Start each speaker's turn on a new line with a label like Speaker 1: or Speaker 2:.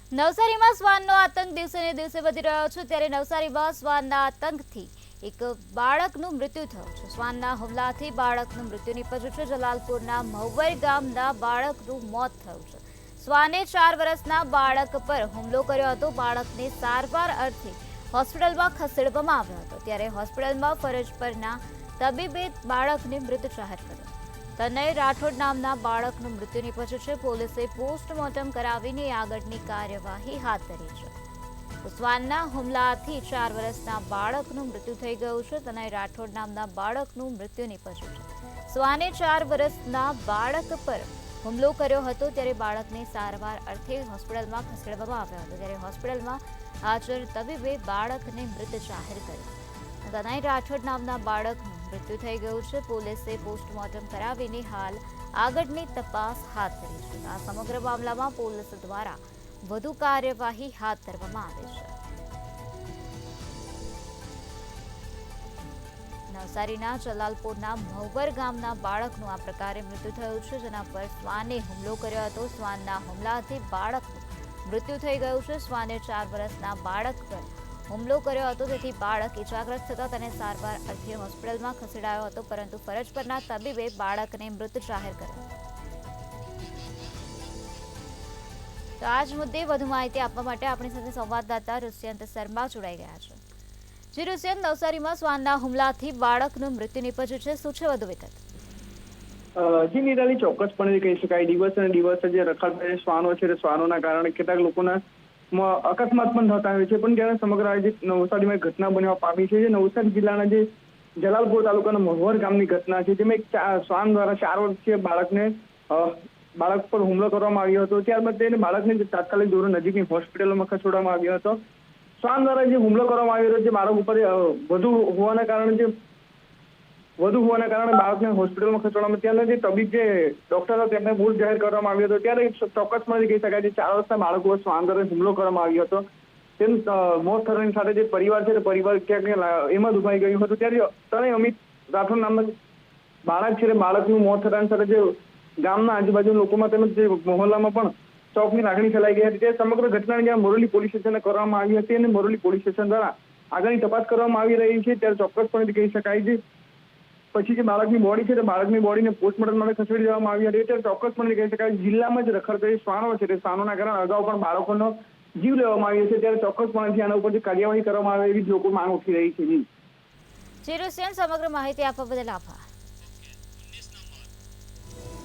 Speaker 1: નવસારીમાં શ્વાનનો આતંક દિવસે ને દિવસે વધી રહ્યો છે ત્યારે નવસારીમાં શ્વાનના આતંકથી એક બાળકનું મૃત્યુ થયું છે। શ્વાનના હુમલાથી બાળકનું મૃત્યુ નીપજ્યું છે। જલાલપુરના મહુવર ગામના બાળકનું મોત થયું છે। શ્વાને 4 વર્ષના બાળક પર હુમલો કર્યો હતો। બાળકને સારવાર અર્થે હોસ્પિટલમાં ખસેડવામાં આવ્યો હતો ત્યારે હોસ્પિટલમાં ફરજ પરના તબીબે બાળકને મૃત જાહેર કર્યો। તનય રાઠોડ નામના બાળકનું મૃત્યુ નીપજ્યું છે। પોલીસે પોસ્ટમોર્ટમ કરાવીને આગળની કાર્યવાહી હાથ ધરી છે। શ્વાનના હુમલાથી 4 વર્ષના બાળકનું મૃત્યુ થઈ ગયું છે। તનય રાઠોડ નામના બાળકનું મૃત્યુ નીપજ્યું છે। શ્વાને 4 વર્ષના બાળક પર હુમલો કર્યો હતો ત્યારે બાળકને સારવાર અર્થે હોસ્પિટલમાં ખસેડવામાં આવ્યો હતો ત્યારે હોસ્પિટલમાં હાજર તબીબે બાળકને મૃત જાહેર કર્યો। તનય રાઠોડ નામના બાળકનું મૃત્યુ થઈ ગયું છે। પોલીસે પોસ્ટમોર્ટમ કરાવીને હાલ આગળની તપાસ હાથ ધરી છે। આ સમગ્ર મામલામાં પોલીસ દ્વારા વધુ કાર્યવાહી હાથ ધરવામાં આવી છે। નવસારીના જલાલપુરના મહુવર ગામના બાળકનું આ પ્રકારે મૃત્યુ થયું છે જેના પર શ્વાને હુમલો કર્યો હતો। શ્વાનના હુમલાથી બાળકનું મૃત્યુ થઈ ગયું છે। શ્વાને 4 વર્ષના બાળક પર હુમલો કર્યો હતો તેથી બાળક ઇજાગ્રસ્ત થતા તેને સારવાર અર્થે હોસ્પિટલમાં ખસેડાયો હતો પરંતુ ફરજ પરના તબીબે બાળકને મૃત જાહેર કર્યો। તો આ જ મુદ્દે વધુ માહિતી આપવા માટે આપણી સાથે સંવાદદાતા રુષ્યંત શર્મા જોડાઈ ગયા છે। જી રુષ્યંત, નવસારીમાં શ્વાનના હુમલાથી બાળકનું મૃત્યુ નીપજ્યું છે, શું છે વધુ વિગત?
Speaker 2: જી નિરાલી, ચોક્કસપણે કહી શકાય દિવસે ને દિવસે જે રખડતા શ્વાનો છે શ્વાનોના કારણે કેટલાક લોકોના અકસ્માત પણ થતા હોય છે। પણ ત્યારે સમગ્ર જે નવસારીમાં ઘટના બનવા પામી છે, જે નવસારી જિલ્લાના જે જલાલપુર તાલુકાના મહુવર ગામની ઘટના છે, જેમાં એક શ્વાન દ્વારા 4 વર્ષીય બાળક પર હુમલો કરવામાં આવ્યો હતો। ત્યારબાદ તેને બાળકને તાત્કાલિક ધોરણે નજીકની હોસ્પિટલમાં ખસેડવામાં આવ્યો હતો। શ્વાન દ્વારા જે હુમલો કરવામાં આવ્યો હતો જે બાળક ઉપર વધુ હોવાના કારણે બાળકને હોસ્પિટલમાં ખસેડવામાં ત્યાંના જે તબીબ જે ડોક્ટર હતા તેમને મોત જાહેર કરવામાં આવ્યો હતો। ત્યારે ચોક્કસપણે કહી શકાય કે 4 વર્ષના બાળક ઉપર શ્વાન દ્વારા હુમલો કરવામાં આવ્યો હતો। તેમ મોત થવાની સાથે જે પરિવાર છે તે પરિવાર ક્યાંક એમાં દુભાઈ ગયું હતું। ત્યારે તનય અમિત રાઠોડ નામના બાળક છે, બાળકનું મોત થતાની સાથે જે ગામના આજુબાજુના લોકોમાં તેમજ જે મહોલ્લામાં પણ શોકની લાગણી ફેલાઈ ગઈ હતી। તે સમગ્ર ઘટનાને જ્યાં મોરલી પોલીસ સ્ટેશને કરવામાં આવી હતી અને મોરલી પોલીસ સ્ટેશન દ્વારા આગળની તપાસ કરવામાં આવી રહી છે। ત્યારે ચોક્કસપણે કહી શકાય છે પછી જે બાળકની બોડી છે તે બાળકની બોડીને પોસ્ટમોર્ટમ માટે ખસેડી દેવામાં આવી હતી। ત્યારે ચોક્કસપણે કહી શકાય જિલ્લામાં જ રખડતા શ્વાનો છે તે શ્વાનોના કારણે અગાઉ પણ બાળકોનો જીવ લેવામાં આવ્યો છે। ત્યારે ચોક્કસપણે આના ઉપર જે કાર્યવાહી કરવામાં આવે એવી લોકો માંગ ઉઠી રહી છે।
Speaker 1: જી રુષ્યંત, સમગ્ર માહિતી આપવા બદલ આભાર।